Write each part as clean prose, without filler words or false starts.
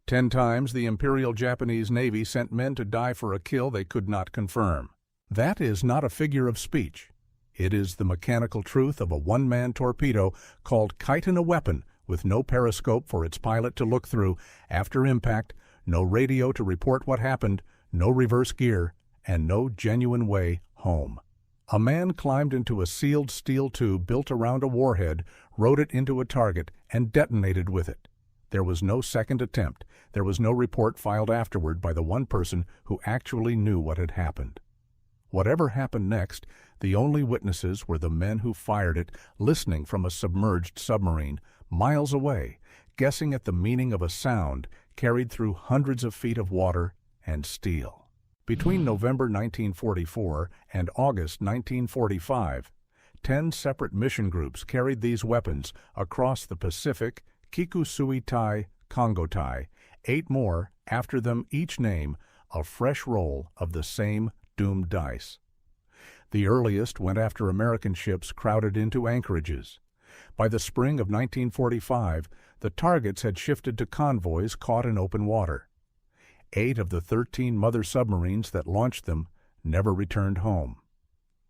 10 times the Imperial Japanese Navy sent men to die for a kill they could not confirm. That is not a figure of speech. It is the mechanical truth of a one-man torpedo called Kaiten, a weapon with no periscope for its pilot to look through after impact, no radio to report what happened, no reverse gear, and no genuine way home. A man climbed into a sealed steel tube built around a warhead, rode it into a target, and detonated with it. There was no second attempt. There was no report filed afterward by the one person who actually knew what had happened. Whatever happened next, the only witnesses were the men who fired it, listening from a submerged submarine, miles away, guessing at the meaning of a sound carried through hundreds of feet of water and steel. Between November 1944 and August 1945, 10 separate mission groups carried these weapons across the Pacific, Kikusui-tai, Kongo-tai, 8 more after them each name a fresh roll of the same doomed dice. The earliest went after American ships crowded into anchorages. By the spring of 1945, the targets had shifted to convoys caught in open water. 8 of the 13 mother submarines that launched them never returned home.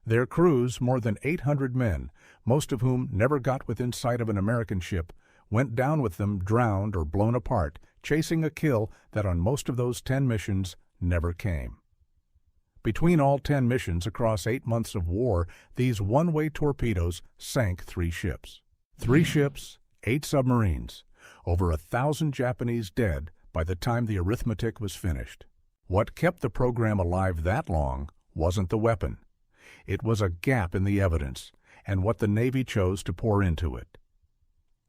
Their crews, more than 800 men, most of whom never got within sight of an American ship, went down with them drowned or blown apart, chasing a kill that on most of those 10 missions never came. Between all 10 missions across 8 months of war, these one-way torpedoes sank 3 ships. 3 ships, 8 submarines, over 1,000 Japanese dead by the time the arithmetic was finished. What kept the program alive that long wasn't the weapon. It was a gap in the evidence and what the Navy chose to pour into it.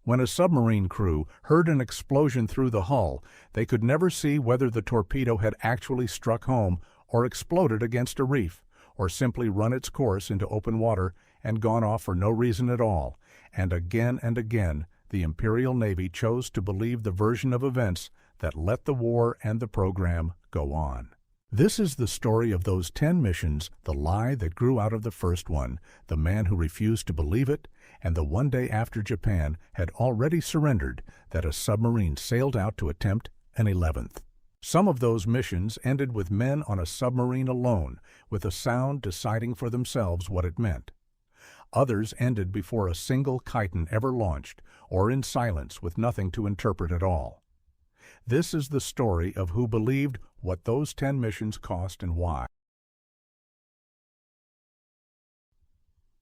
When a submarine crew heard an explosion through the hull, they could never see whether the torpedo had actually struck home or exploded against a reef, or simply run its course into open water and gone off for no reason at all, and again, the Imperial Navy chose to believe the version of events that let the war and the program go on. This is the story of those 10 missions, the lie that grew out of the first one, the man who refused to believe it, and the one day after Japan had already surrendered that a submarine sailed out to attempt an 11th. Some of those missions ended with men on a submarine alone, with a sound deciding for themselves what it meant. Others ended before a single Kaiten ever launched, or in silence with nothing to interpret at all. This is the story of who believed what those 10 missions cost and why.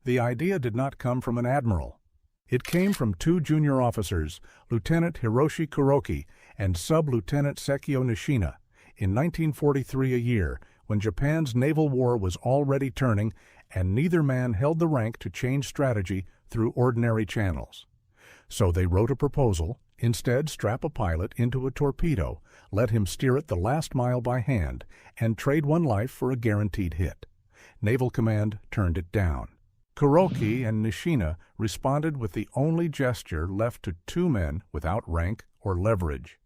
The idea did not come from an admiral. It came from 2 junior officers, Lieutenant Hiroshi Kuroki and Sub-Lieutenant Sekio Nishina, in 1943, a year when Japan's naval war was already turning and neither man held the rank to change strategy through ordinary channels. So they wrote a proposal, instead strap a pilot into a torpedo, let him steer it the last mile by hand, and trade one life for a guaranteed hit. Naval Command turned it down. Kuroki and Nishina responded with the only gesture left to 2 men without rank or leverage.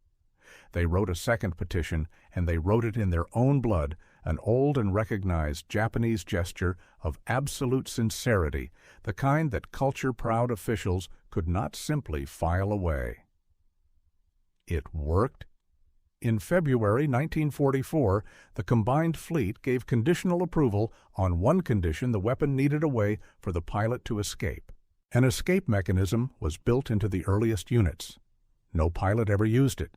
They wrote a second petition, and they wrote it in their own blood, an old and recognized Japanese gesture of absolute sincerity, the kind that culture-proud officials could not simply file away. It worked. In February 1944, the combined fleet gave conditional approval on one condition: the weapon needed a way for the pilot to escape. An escape mechanism was built into the earliest units. No pilot ever used it.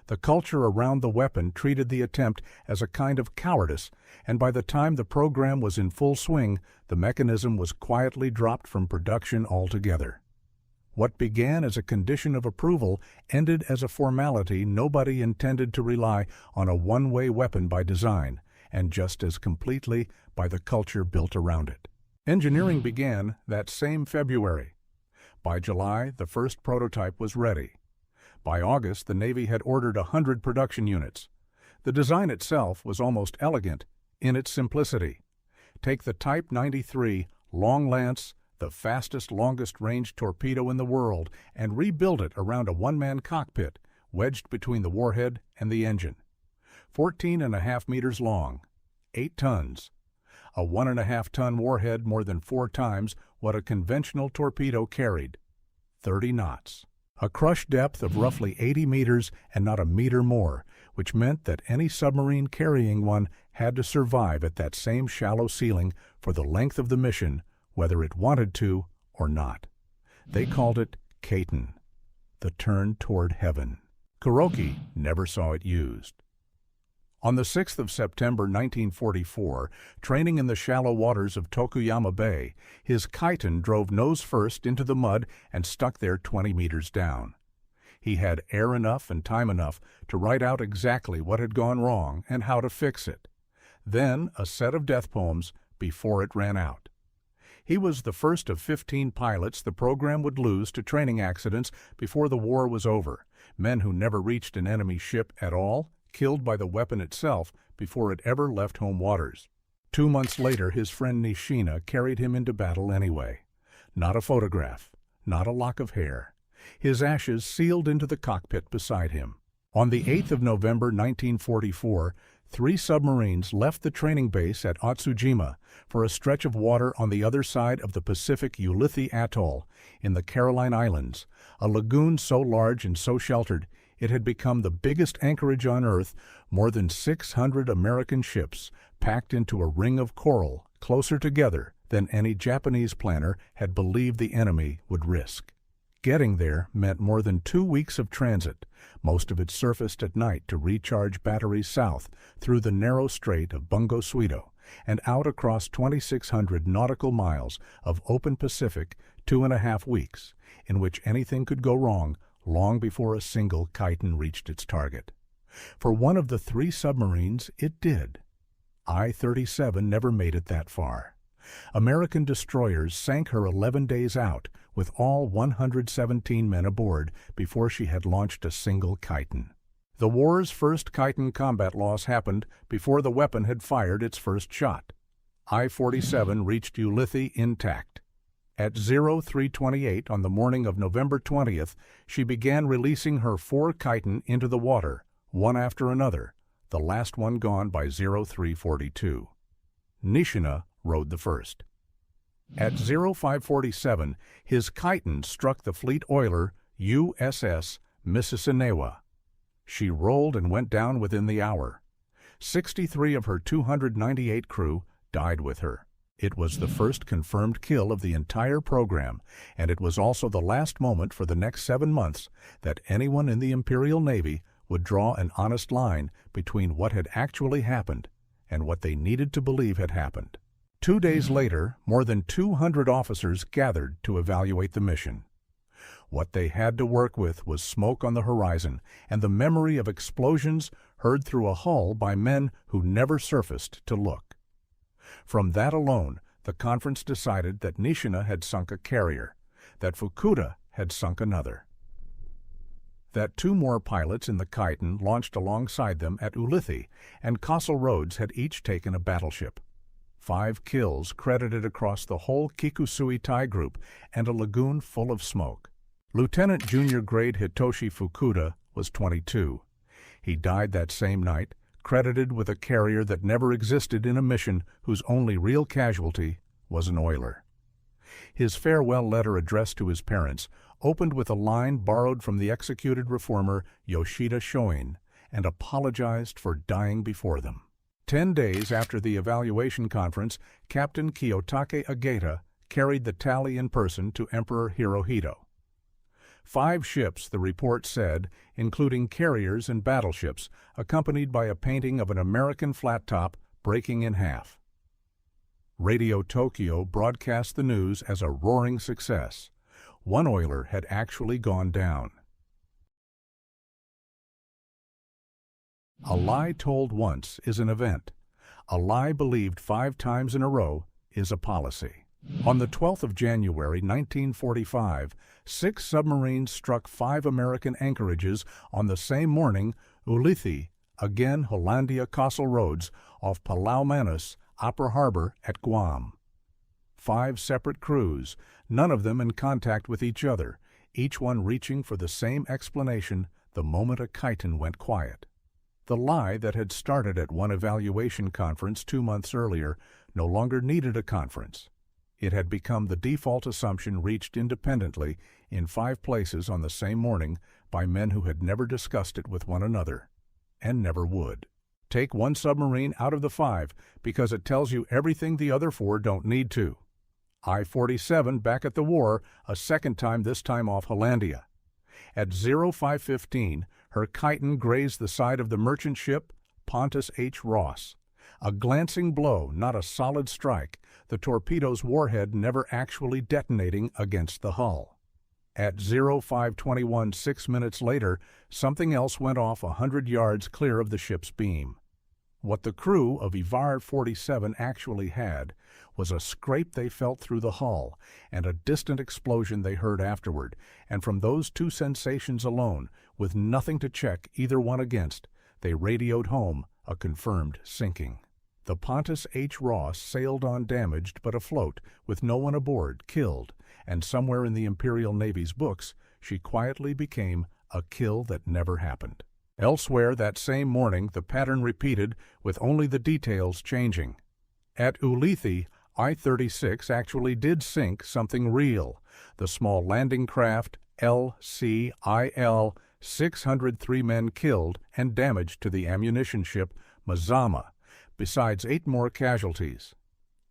The culture around the weapon treated the attempt as a kind of cowardice, and by the time the program was in full swing, the mechanism was quietly dropped from production altogether. What began as a condition of approval ended as a formality. Nobody intended to rely on a one-way weapon by design, and just as completely by the culture built around it. Engineering began that same February. By July, the first prototype was ready. By August, the Navy had ordered 100 production units. The design itself was almost elegant in its simplicity. Take the Type 93 Long Lance, the fastest, longest-range torpedo in the world, and rebuild it around a one-man cockpit, wedged between the warhead and the engine. 14.5 meters long, 8 tons. A 1.5-ton warhead more than 4 times what a conventional torpedo carried. 30 knots. A crush depth of roughly 80 meters and not a meter more, which meant that any submarine carrying one had to survive at that same shallow ceiling for the length of the mission, whether it wanted to or not. They called it Kaiten, the turn toward heaven. Kuroki never saw it used. On the 6th of September 1944, training in the shallow waters of Tokuyama Bay, his Kaiten drove nose first into the mud and stuck there 20 meters down. He had air enough and time enough to write out exactly what had gone wrong and how to fix it. Then a set of death poems before it ran out. He was the first of 15 pilots the program would lose to training accidents before the war was over, men who never reached an enemy ship at all, killed by the weapon itself before it ever left home waters. 2 months later, his friend Nishina carried him into battle anyway. Not a photograph, not a lock of hair. His ashes sealed into the cockpit beside him. On the 8th of November 1944, 3 submarines left the training base at Otsujima for a stretch of water on the other side of the Pacific Ulithi Atoll in the Caroline Islands, a lagoon so large and so sheltered it had become the biggest anchorage on Earth, more than 600 American ships packed into a ring of coral closer together than any Japanese planner had believed the enemy would risk. Getting there meant more than 2 weeks of transit, most of it surfaced at night to recharge batteries south through the narrow strait of Bungo Suido and out across 2,600 nautical miles of open Pacific, 2.5 weeks, in which anything could go wrong long before a single Kaiten reached its target. For one of the 3 submarines, it did. I-37 never made it that far. American destroyers sank her 11 days out with all 117 men aboard before she had launched a single Kaiten. The war's first Kaiten combat loss happened before the weapon had fired its first shot. I-47 reached Ulithi intact. At 0328 on the morning of November 20th, she began releasing her 4 Kaiten into the water, one after another, the last one gone by 0342. Nishina rode the first. At 0547, his Kaiten struck the fleet oiler USS Mississauga. She rolled and went down within the hour. 63 of her 298 crew died with her. It was the first confirmed kill of the entire program, and it was also the last moment for the next 7 months that anyone in the Imperial Navy would draw an honest line between what had actually happened and what they needed to believe had happened. 2 days later, more than 200 officers gathered to evaluate the mission. What they had to work with was smoke on the horizon and the memory of explosions heard through a hull by men who never surfaced to look. From that alone, the conference decided that Nishina had sunk a carrier, that Fukuda had sunk another, that 2 more pilots in the Kaiten launched alongside them at Ulithi, and Castle Rhodes had each taken a battleship. 5 kills credited across the whole Kikusui Tai group and a lagoon full of smoke. Lieutenant Junior Grade Hitoshi Fukuda was 22. He died that same night, credited with a carrier that never existed in a mission whose only real casualty was an oiler. His farewell letter addressed to his parents opened with a line borrowed from the executed reformer Yoshida Shoin and apologized for dying before them. 10 days after the evaluation conference, Captain Kiyotake Ageta carried the tally in person to Emperor Hirohito. 5 ships, the report said, including carriers and battleships, accompanied by a painting of an American flat top breaking in half. Radio Tokyo broadcast the news as a roaring success. One oiler had actually gone down. A lie told once is an event. A lie believed 5 times in a row is a policy. On the 12th of January 1945, 6 submarines struck 5 American anchorages on the same morning, Ulithi, again Hollandia Castle Rhodes, off Palau Manus, Upper Harbor at Guam. 5 separate crews, none of them in contact with each other, each one reaching for the same explanation the moment a Kaiten went quiet. The lie that had started at one evaluation conference 2 months earlier no longer needed a conference. It had become the default assumption reached independently in 5 places on the same morning by men who had never discussed it with one another, and never would. Take one submarine out of the 5 because it tells you everything the other 4 don't need to. I-47 back at the war, a second time, this time off Hollandia. At 05:15, her Kaiten grazed the side of the merchant ship Pontus H. Ross. A glancing blow, not a solid strike, the Torpedoes' warhead never actually detonating against the hull. At 05:21, 6 minutes later, something else went off 100 yards clear of the ship's beam. What the crew of Ivar 47 actually had was a scrape they felt through the hull and a distant explosion they heard afterward, and from those 2 sensations alone, with nothing to check either one against, they radioed home a confirmed sinking. The Pontus H. Ross sailed on damaged but afloat, with no one aboard killed, and somewhere in the Imperial Navy's books, she quietly became a kill that never happened. Elsewhere that same morning, the pattern repeated, with only the details changing. At Ulithi, I-36 actually did sink something real, the small landing craft LCIL, 603 men killed and damaged to the ammunition ship Mazama, besides 8 more casualties.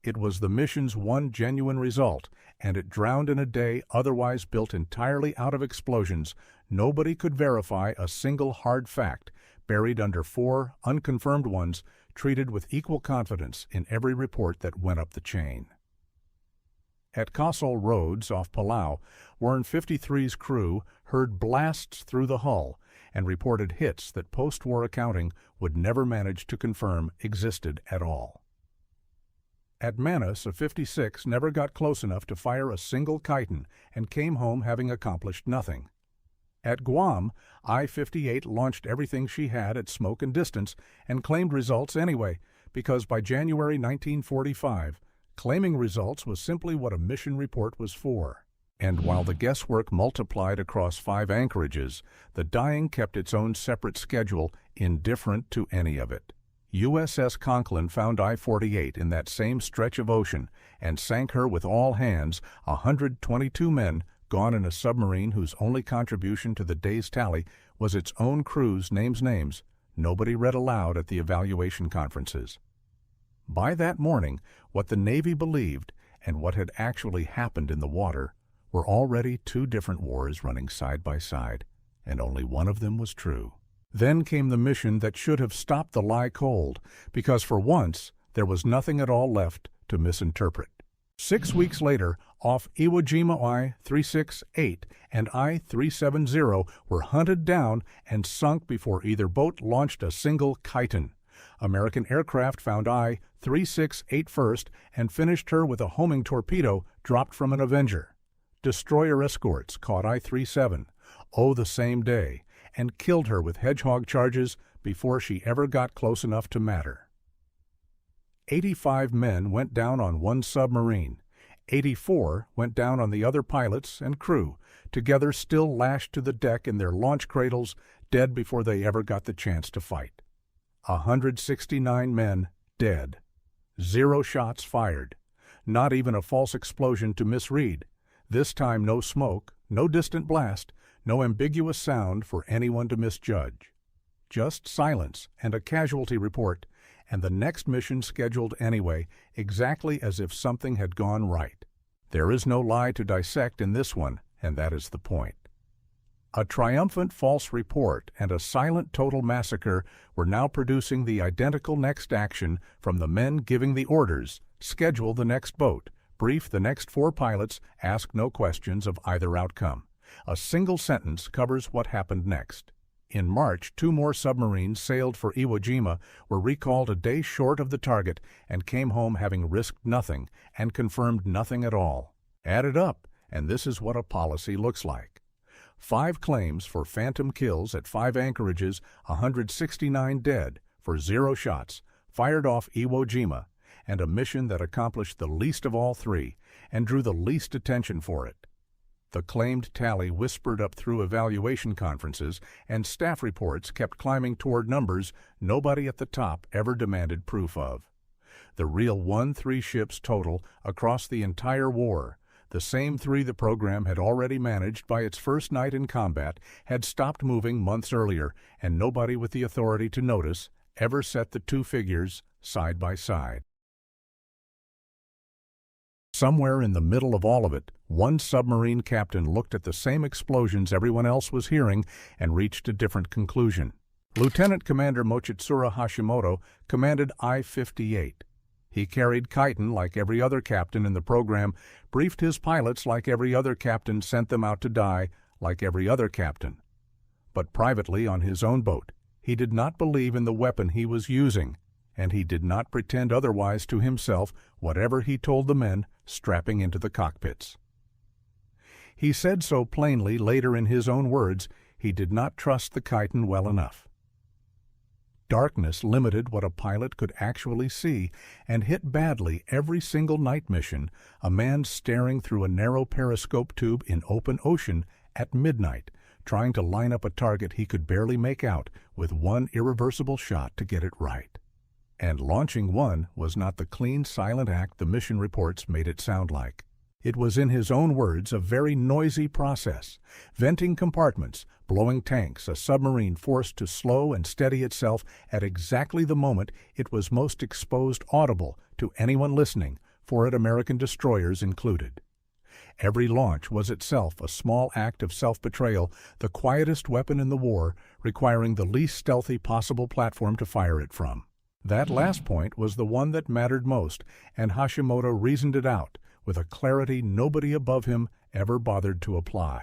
It was the mission's one genuine result, and it drowned in a day otherwise built entirely out of explosions. Nobody could verify a single hard fact, buried under 4 unconfirmed ones, treated with equal confidence in every report that went up the chain. At Kossol Roads off Palau, Warren 53's crew heard blasts through the hull and reported hits that post-war accounting would never manage to confirm existed at all. At Manus, a 56 never got close enough to fire a single Kaiten and came home having accomplished nothing. At Guam, I-58 launched everything she had at smoke and distance and claimed results anyway, because by January 1945, claiming results was simply what a mission report was for. And while the guesswork multiplied across 5 anchorages, the dying kept its own separate schedule, indifferent to any of it. USS Conklin found I-48 in that same stretch of ocean and sank her with all hands, 122 men, gone in a submarine whose only contribution to the day's tally was its own crew's names nobody read aloud at the evaluation conferences. By that morning, what the Navy believed and what had actually happened in the water were already 2 different wars running side by side, and only one of them was true. Then came the mission that should have stopped the lie cold, because for once there was nothing at all left to misinterpret. 6 weeks later, off Iwo Jima, I-368 and I-370 were hunted down and sunk before either boat launched a single Kaiten. American aircraft found I-368 first and finished her with a homing torpedo dropped from an Avenger. Destroyer escorts caught I-37, the same day, and killed her with hedgehog charges before she ever got close enough to matter. 85 men went down on one submarine. 84 went down on the other pilots and crew, together still lashed to the deck in their launch cradles, dead before they ever got the chance to fight. 169 men dead. 0 shots fired. Not even a false explosion to misread. This time no smoke, no distant blast, no ambiguous sound for anyone to misjudge. Just silence and a casualty report, and the next mission scheduled anyway, exactly as if something had gone right. There is no lie to dissect in this one, and that is the point. A triumphant false report and a silent total massacre were now producing the identical next action from the men giving the orders: schedule the next boat, brief the next 4 pilots, ask no questions of either outcome. A single sentence covers what happened next. In March, 2 more submarines sailed for Iwo Jima, were recalled a day short of the target, and came home having risked nothing and confirmed nothing at all. Add it up, and this is what a policy looks like. 5 claims for phantom kills at 5 anchorages, 169 dead for 0 shots, fired off Iwo Jima, and a mission that accomplished the least of all 3 and drew the least attention for it. The claimed tally whispered up through evaluation conferences, and staff reports kept climbing toward numbers nobody at the top ever demanded proof of. the real 3 ships total across the entire war. The same 3 the program had already managed by its first night in combat had stopped moving months earlier, and nobody with the authority to notice ever set the 2 figures side by side. Somewhere in the middle of all of it, one submarine captain looked at the same explosions everyone else was hearing and reached a different conclusion. Lieutenant Commander Mochitsura Hashimoto commanded I-58. He carried Kaiten like every other captain in the program, briefed his pilots like every other captain, sent them out to die like every other captain. But privately on his own boat, he did not believe in the weapon he was using, and he did not pretend otherwise to himself, whatever he told the men strapping into the cockpits. He said so plainly later in his own words. He did not trust the Kaiten well enough. Darkness limited what a pilot could actually see, and hit badly every single night mission, a man staring through a narrow periscope tube in open ocean at midnight, trying to line up a target he could barely make out with one irreversible shot to get it right. And launching one was not the clean, silent act the mission reports made it sound like. It was, in his own words, a very noisy process. Venting compartments, blowing tanks, a submarine forced to slow and steady itself at exactly the moment it was most exposed, audible to anyone listening, for it American destroyers included. Every launch was itself a small act of self-betrayal, the quietest weapon in the war, requiring the least stealthy possible platform to fire it from. That last point was the one that mattered most, and Hashimoto reasoned it out with a clarity nobody above him ever bothered to apply.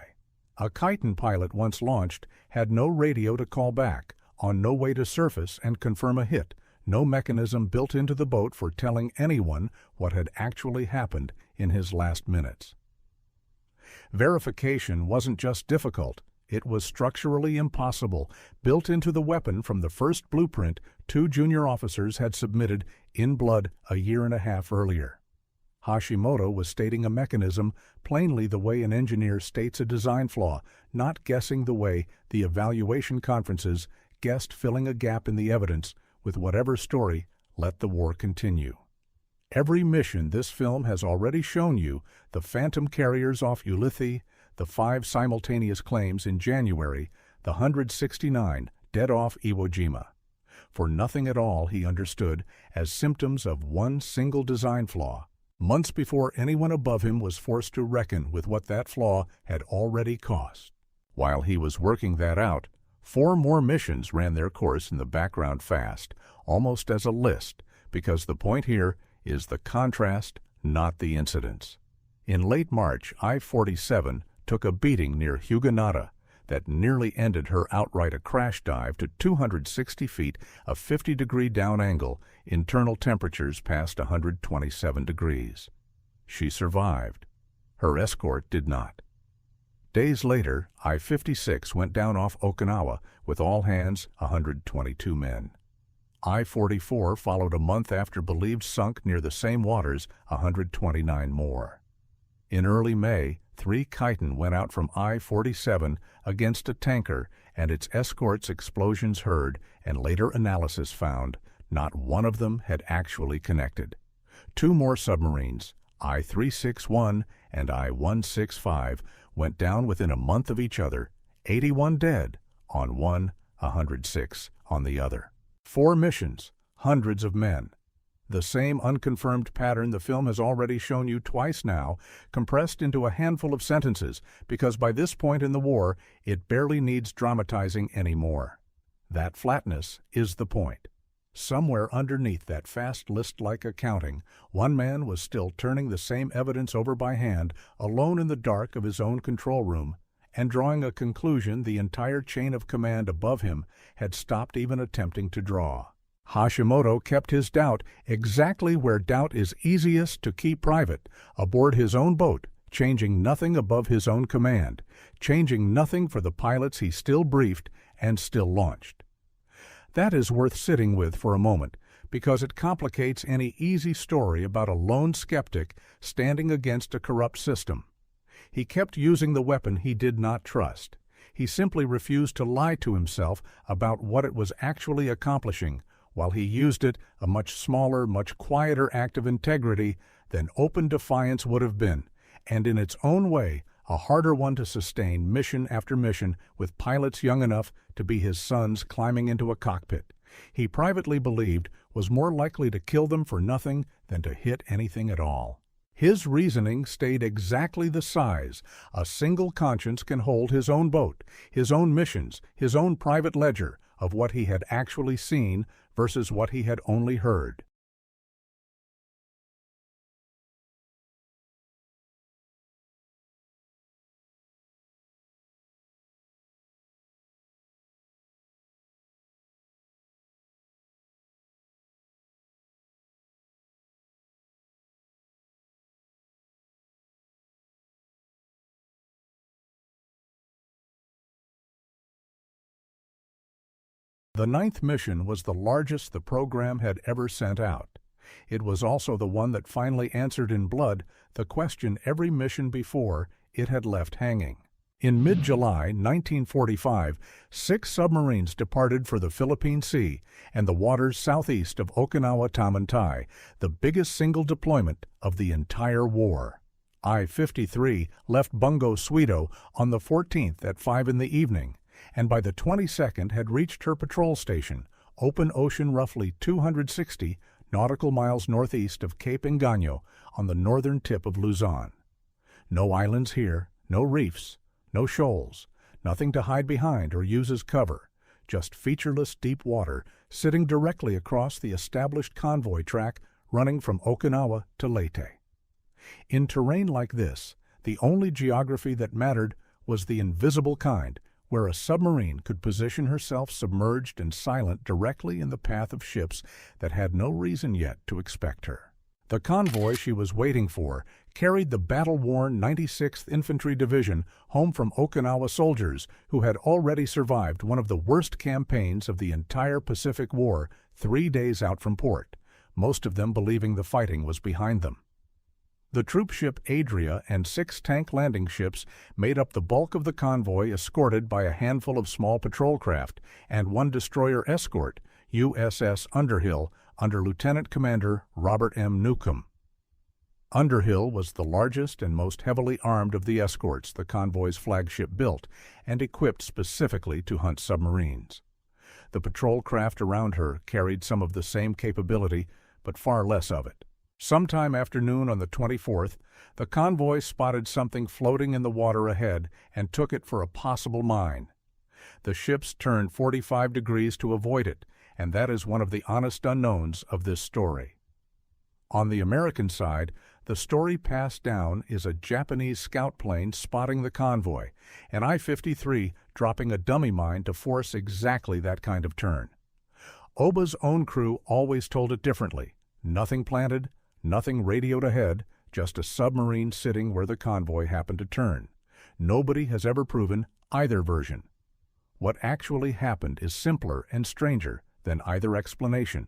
A Kaiten pilot once launched had no radio to call back, on no way to surface and confirm a hit, no mechanism built into the boat for telling anyone what had actually happened in his last minutes. Verification wasn't just difficult, it was structurally impossible, built into the weapon from the first blueprint 2 junior officers had submitted in blood a year and a half earlier. Hashimoto was stating a mechanism plainly the way an engineer states a design flaw, not guessing the way the evaluation conferences guessed, filling a gap in the evidence with whatever story let the war continue. Every mission this film has already shown you, the Phantom carriers off Ulithi, the 5 simultaneous claims in January, the 169 dead off Iwo Jima. For nothing at all he understood as symptoms of one single design flaw, months before anyone above him was forced to reckon with what that flaw had already cost. While he was working that out, 4 more missions ran their course in the background fast, almost as a list, because the point here is the contrast, not the incidents. In late March, I-47 took a beating near Huguenota that nearly ended her outright, a crash dive to 260 feet, a 50-degree down angle, internal temperatures past 127 degrees. She survived. Her escort did not. Days later, I-56 went down off Okinawa with all hands, 122 men. I-44 followed a month after, believed sunk near the same waters, 129 more. In early May, 3 Kaiten went out from I-47 against a tanker and its escort's explosions heard, and later analysis found not one of them had actually connected. 2 more submarines, I-361 and I-165, went down within a month of each other, 81 dead on one, 106 on the other. 4 missions, hundreds of men. The same unconfirmed pattern the film has already shown you twice now, compressed into a handful of sentences, because by this point in the war, it barely needs dramatizing anymore. That flatness is the point. Somewhere underneath that fast list-like accounting, one man was still turning the same evidence over by hand, alone in the dark of his own control room, and drawing a conclusion the entire chain of command above him had stopped even attempting to draw. Hashimoto kept his doubt exactly where doubt is easiest to keep private, aboard his own boat, changing nothing above his own command, changing nothing for the pilots he still briefed and still launched. That is worth sitting with for a moment, because it complicates any easy story about a lone skeptic standing against a corrupt system. He kept using the weapon he did not trust. He simply refused to lie to himself about what it was actually accomplishing, While he used it, a much smaller, much quieter act of integrity than open defiance would have been, and in its own way, a harder one to sustain mission after mission with pilots young enough to be his sons climbing into a cockpit. He privately believed was more likely to kill them for nothing than to hit anything at all. His reasoning stayed exactly the size a single conscience can hold his own boat, his own missions, his own private ledger of what he had actually seen versus what he had only heard. The ninth mission was the largest the program had ever sent out. It was also the one that finally answered in blood the question every mission before it had left hanging. In mid-July 1945, 6 submarines departed for the Philippine Sea and the waters southeast of Okinawa Tamantai, the biggest single deployment of the entire war. I-53 left Bungo Sweeto on the 14th at 5 in the evening, and by the 22nd had reached her patrol station, open ocean roughly 260 nautical miles northeast of Cape Engano on the northern tip of Luzon. No islands here, no reefs, no shoals, nothing to hide behind or use as cover, just featureless deep water sitting directly across the established convoy track running from Okinawa to Leyte. In terrain like this, the only geography that mattered was the invisible kind, where a submarine could position herself submerged and silent directly in the path of ships that had no reason yet to expect her. The convoy she was waiting for carried the battle-worn 96th Infantry Division home from Okinawa soldiers who had already survived one of the worst campaigns of the entire Pacific War 3 days out from port, most of them believing the fighting was behind them. The troop ship Adria and 6 tank landing ships made up the bulk of the convoy, escorted by a handful of small patrol craft and 1 destroyer escort, USS Underhill, under Lieutenant Commander Robert M. Newcomb. Underhill was the largest and most heavily armed of the escorts the convoy's flagship built and equipped specifically to hunt submarines. The patrol craft around her carried some of the same capability, but far less of it. Sometime after noon on the 24th, the convoy spotted something floating in the water ahead and took it for a possible mine. The ships turned 45 degrees to avoid it, and that is one of the honest unknowns of this story. On the American side, the story passed down is a Japanese scout plane spotting the convoy, and I-53 dropping a dummy mine to force exactly that kind of turn. Oba's own crew always told it differently. Nothing planted, nothing radioed ahead, just a submarine sitting where the convoy happened to turn. Nobody has ever proven either version. What actually happened is simpler and stranger than either explanation.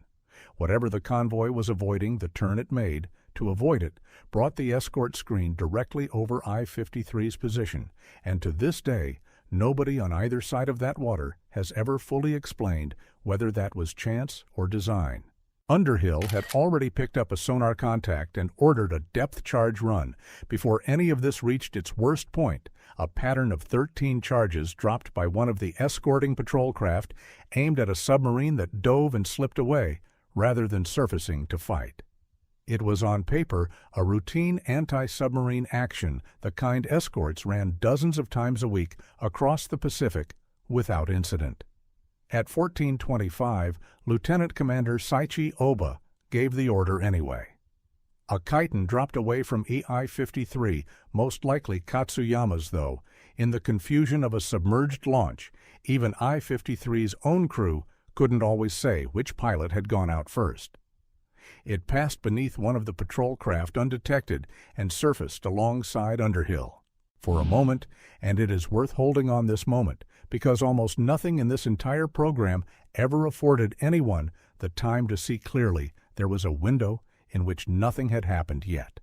Whatever the convoy was avoiding, the turn it made, to avoid it, brought the escort screen directly over I-53's position, and to this day, nobody on either side of that water has ever fully explained whether that was chance or design. Underhill had already picked up a sonar contact and ordered a depth charge run. Before any of this reached its worst point, a pattern of 13 charges dropped by one of the escorting patrol craft aimed at a submarine that dove and slipped away, rather than surfacing to fight. It was on paper a routine anti-submarine action, the kind escorts ran dozens of times a week across the Pacific without incident. At 14:25, Lieutenant Commander Saichi Oba gave the order anyway. A Kaiten dropped away from I-53, most likely Katsuyama's though. In the confusion of a submerged launch, even I-53's own crew couldn't always say which pilot had gone out first. It passed beneath one of the patrol craft undetected and surfaced alongside Underhill. For a moment, and it is worth holding on this moment, because almost nothing in this entire program ever afforded anyone the time to see clearly there was a window in which nothing had happened yet.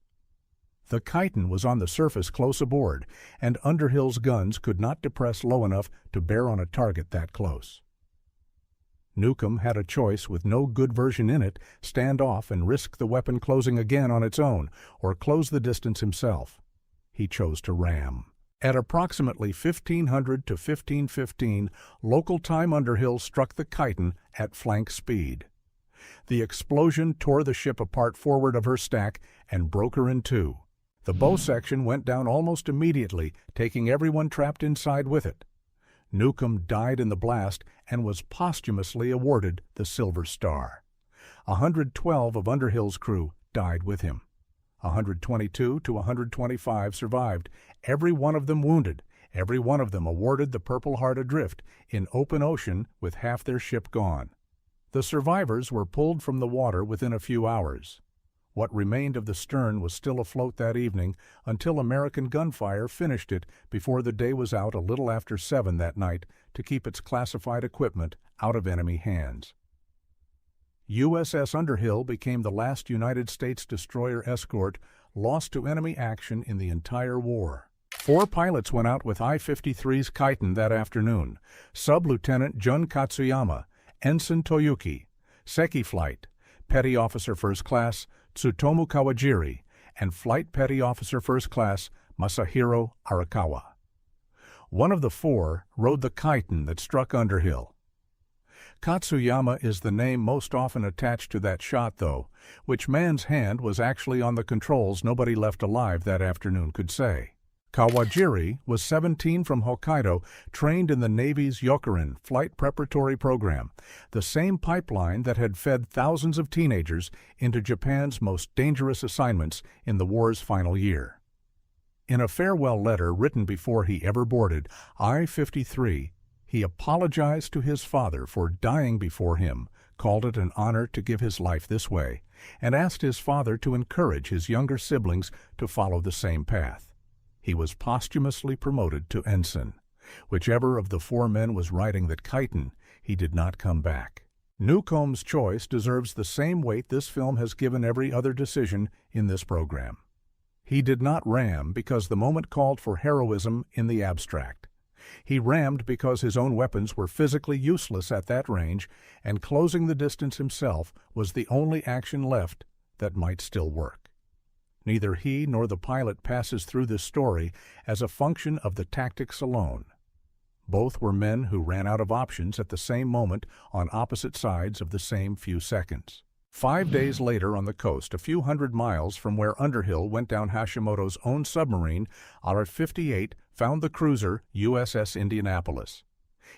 The Kaiten was on the surface close aboard, and Underhill's guns could not depress low enough to bear on a target that close. Newcomb had a choice with no good version in it: stand off and risk the weapon closing again on its own, or close the distance himself. He chose to ram. At approximately 1500 to 1515, local time, Underhill struck the Kaiten at flank speed. The explosion tore the ship apart forward of her stack and broke her in two. The bow section went down almost immediately, taking everyone trapped inside with it. Newcomb died in the blast and was posthumously awarded the Silver Star. 112 of Underhill's crew died with him. 122 to 125 survived, every one of them wounded, every one of them awarded the Purple Heart adrift in open ocean with half their ship gone. The survivors were pulled from the water within a few hours. What remained of the stern was still afloat that evening until American gunfire finished it before the day was out a little after 7 that night to keep its classified equipment out of enemy hands. USS Underhill became the last United States destroyer escort lost to enemy action in the entire war. 4 pilots went out with I-53's Kaiten that afternoon: Sub-Lieutenant Jun Katsuyama, Ensign Toyuki, Seki Flight, Petty Officer First Class Tsutomu Kawajiri, and Flight Petty Officer First Class Masahiro Arakawa. One of the 4 rode the Kaiten that struck Underhill. Katsuyama is the name most often attached to that shot, though. Which man's hand was actually on the controls nobody left alive that afternoon could say. Kawajiri was 17 from Hokkaido, trained in the Navy's Yokorin Flight Preparatory Program, the same pipeline that had fed thousands of teenagers into Japan's most dangerous assignments in the war's final year. In a farewell letter written before he ever boarded I-53, he apologized to his father for dying before him, called it an honor to give his life this way, and asked his father to encourage his younger siblings to follow the same path. He was posthumously promoted to ensign. Whichever of the 4 men was riding that Kaiten, he did not come back. Newcomb's choice deserves the same weight this film has given every other decision in this program. He did not ram because the moment called for heroism in the abstract. He rammed because his own weapons were physically useless at that range, and closing the distance himself was the only action left that might still work. Neither he nor the pilot passes through this story as a function of the tactics alone. Both were men who ran out of options at the same moment on opposite sides of the same few seconds. 5 days later on the coast, a few hundred miles from where Underhill went down, Hashimoto's own submarine, R-58, found the cruiser USS Indianapolis.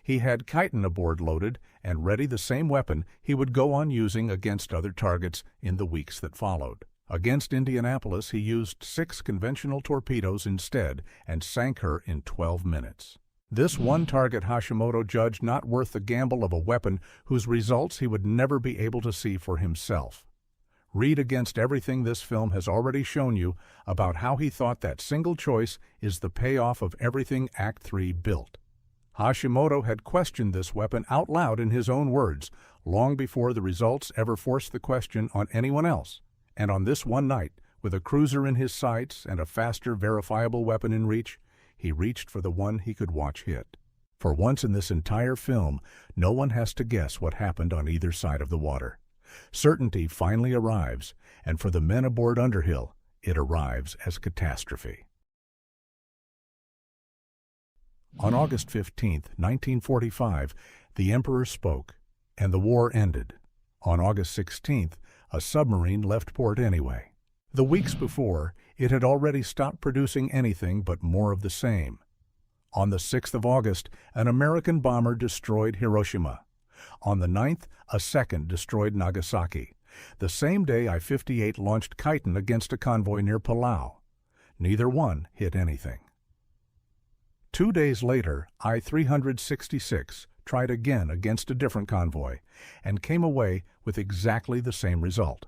He had Kaiten aboard loaded and ready, the same weapon he would go on using against other targets in the weeks that followed. Against Indianapolis, he used 6 conventional torpedoes instead and sank her in 12 minutes. This one target Hashimoto judged not worth the gamble of a weapon whose results he would never be able to see for himself. Read against everything this film has already shown you about how he thought that single choice is the payoff of everything Act 3 built. Hashimoto had questioned this weapon out loud in his own words, long before the results ever forced the question on anyone else. And on this one night, with a cruiser in his sights and a faster, verifiable weapon in reach, he reached for the one he could watch hit. For once in this entire film, no one has to guess what happened on either side of the water. Certainty finally arrives, and for the men aboard Underhill, it arrives as catastrophe. On August 15, 1945, the Emperor spoke, and the war ended. On August 16th, a submarine left port anyway. The weeks before, it had already stopped producing anything but more of the same. On the 6th of August, an American bomber destroyed Hiroshima. On the 9th, a second destroyed Nagasaki. The same day, I-58 launched Kaiten against a convoy near Palau. Neither one hit anything. 2 days later, I-366 tried again against a different convoy and came away with exactly the same result.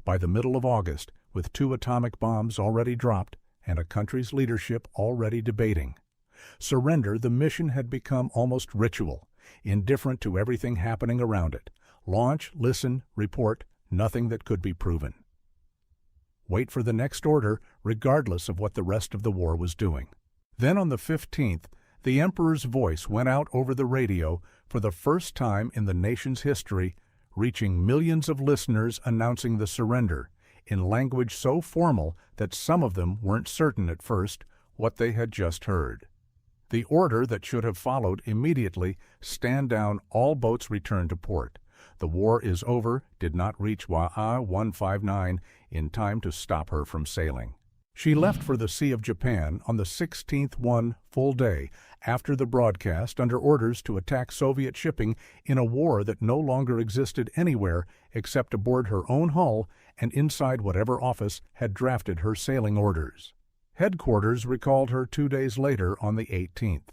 By the middle of August, with 2 atomic bombs already dropped and a country's leadership already debating surrender, the mission had become almost ritual, indifferent to everything happening around it. Launch, listen, report, nothing that could be proven. Wait for the next order, regardless of what the rest of the war was doing. Then on the 15th, The Emperor's voice went out over the radio for the first time in the nation's history, reaching millions of listeners announcing the surrender, in language so formal that some of them weren't certain at first what they had just heard. The order that should have followed immediately, "Stand down, all boats return to port. The war is over," did not reach Wa'a 159 in time to stop her from sailing. She left for the Sea of Japan on the 16th full day after the broadcast under orders to attack Soviet shipping in a war that no longer existed anywhere except aboard her own hull and inside whatever office had drafted her sailing orders. Headquarters recalled her 2 days later on the 18th.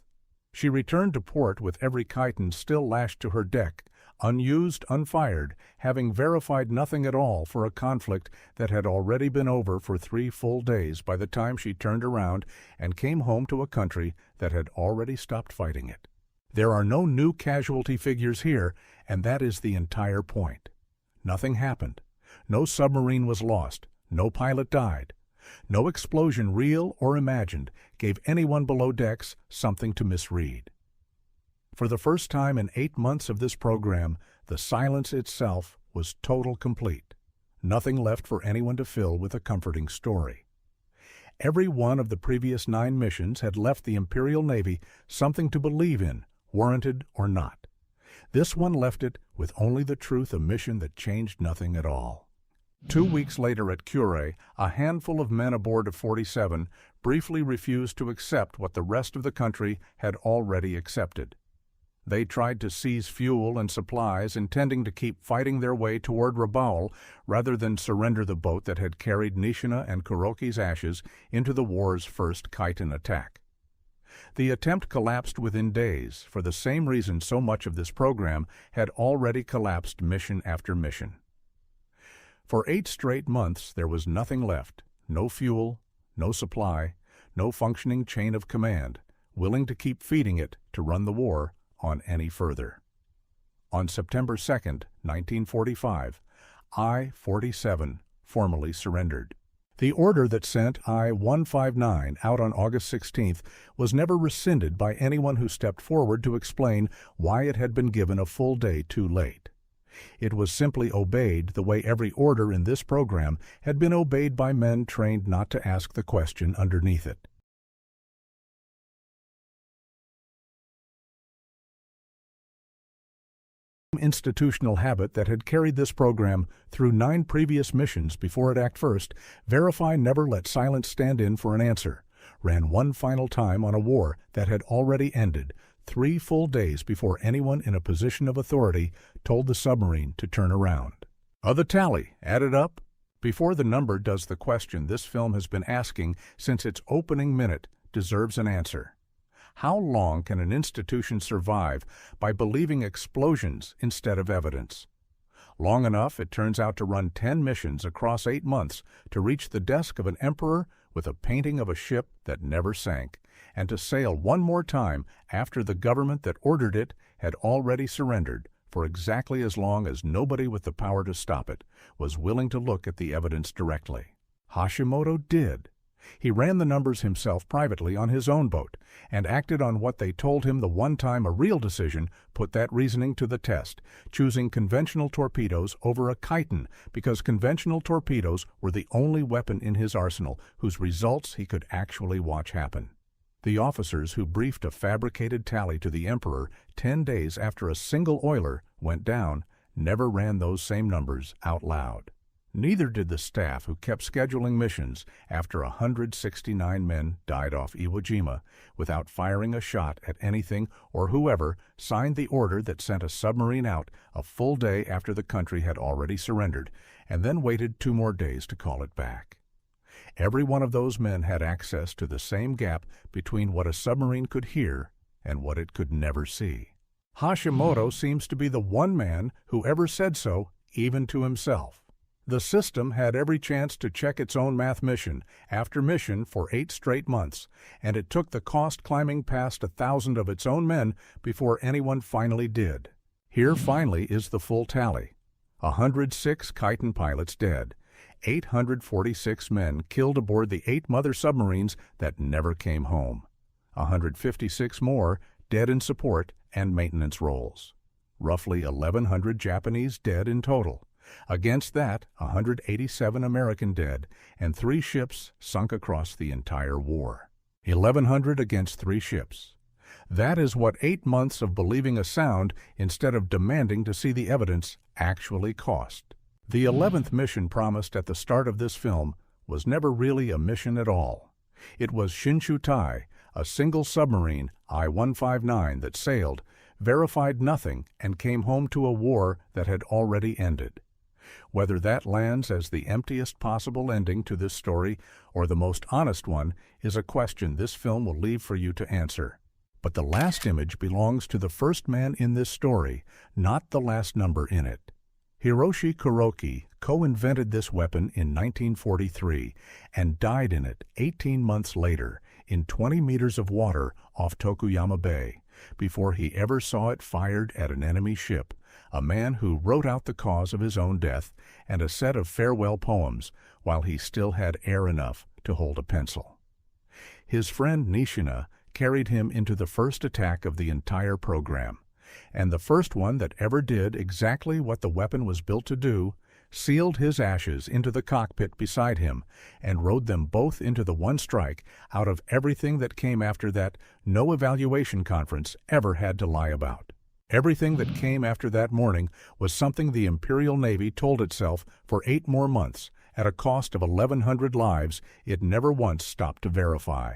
She returned to port with every Kaiten still lashed to her deck, unused, unfired, having verified nothing at all for a conflict that had already been over for 3 full days by the time she turned around and came home to a country that had already stopped fighting it. There are no new casualty figures here, and that is the entire point. Nothing happened. No submarine was lost. No pilot died. No explosion, real or imagined, gave anyone below decks something to misread. For the first time in 8 months of this program, the silence itself was total complete. Nothing left for anyone to fill with a comforting story. Every one of the previous 9 missions had left the Imperial Navy something to believe in, warranted or not. This one left it with only the truth, a mission that changed nothing at all. 2 weeks later at Kure, a handful of men aboard of 47 briefly refused to accept what the rest of the country had already accepted. They tried to seize fuel and supplies, intending to keep fighting their way toward Rabaul rather than surrender the boat that had carried Nishina and Kuroki's ashes into the war's first Kaiten attack. The attempt collapsed within days for the same reason so much of this program had already collapsed mission after mission. For 8 straight months there was nothing left, no fuel, no supply, no functioning chain of command, willing to keep feeding it to run the war on any further. On September 2, 1945, I-47 formally surrendered. The order that sent I-159 out on August 16th was never rescinded by anyone who stepped forward to explain why it had been given a full day too late. It was simply obeyed the way every order in this program had been obeyed by men trained not to ask the question underneath it. Institutional habit that had carried this program through 9 previous missions before it act first, verify, never let silence stand in for an answer, ran one final time on a war that had already ended, 3 full days before anyone in a position of authority told the submarine to turn around. The tally added up? Before the number does, the question this film has been asking since its opening minute deserves an answer. How long can an institution survive by believing explosions instead of evidence? Long enough, it turns out, to run 10 missions across 8 months to reach the desk of an emperor with a painting of a ship that never sank, and to sail one more time after the government that ordered it had already surrendered for exactly as long as nobody with the power to stop it was willing to look at the evidence directly. Hashimoto did. He ran the numbers himself privately on his own boat and acted on what they told him the one time a real decision put that reasoning to the test, choosing conventional torpedoes over a Kaiten because conventional torpedoes were the only weapon in his arsenal whose results he could actually watch happen. The officers who briefed a fabricated tally to the Emperor 10 days after a single oiler went down never ran those same numbers out loud. Neither did the staff who kept scheduling missions after 169 men died off Iwo Jima without firing a shot at anything or whoever signed the order that sent a submarine out a full day after the country had already surrendered and then waited 2 more days to call it back. Every one of those men had access to the same gap between what a submarine could hear and what it could never see. Hashimoto seems to be the one man who ever said so, even to himself. The system had every chance to check its own math mission after mission for 8 straight months, and it took the cost climbing past 1,000 of its own men before anyone finally did. Here finally is the full tally. 106 Kaiten pilots dead, 846 men killed aboard the 8 mother submarines that never came home. 156 more dead in support and maintenance roles. Roughly 1,100 Japanese dead in total. Against that, 187 American dead and 3 ships sunk across the entire war. 1,100 against 3 ships. That is what 8 months of believing a sound instead of demanding to see the evidence actually cost. The 11th mission promised at the start of this film was never really a mission at all. It was Shinchutai, a single submarine, I-159, that sailed, verified nothing, and came home to a war that had already ended. Whether that lands as the emptiest possible ending to this story or the most honest one is a question this film will leave for you to answer. But the last image belongs to the first man in this story, not the last number in it. Hiroshi Kuroki co-invented this weapon in 1943 and died in it 18 months later in 20 meters of water off Tokuyama Bay before he ever saw it fired at an enemy ship, a man who wrote out the cause of his own death and a set of farewell poems while he still had air enough to hold a pencil. His friend Nishina carried him into the first attack of the entire program, and the first one that ever did exactly what the weapon was built to do, sealed his ashes into the cockpit beside him and rode them both into the one strike out of everything that came after that no evaluation conference ever had to lie about. Everything that came after that morning was something the Imperial Navy told itself for 8 more months, at a cost of 1,100 lives it never once stopped to verify.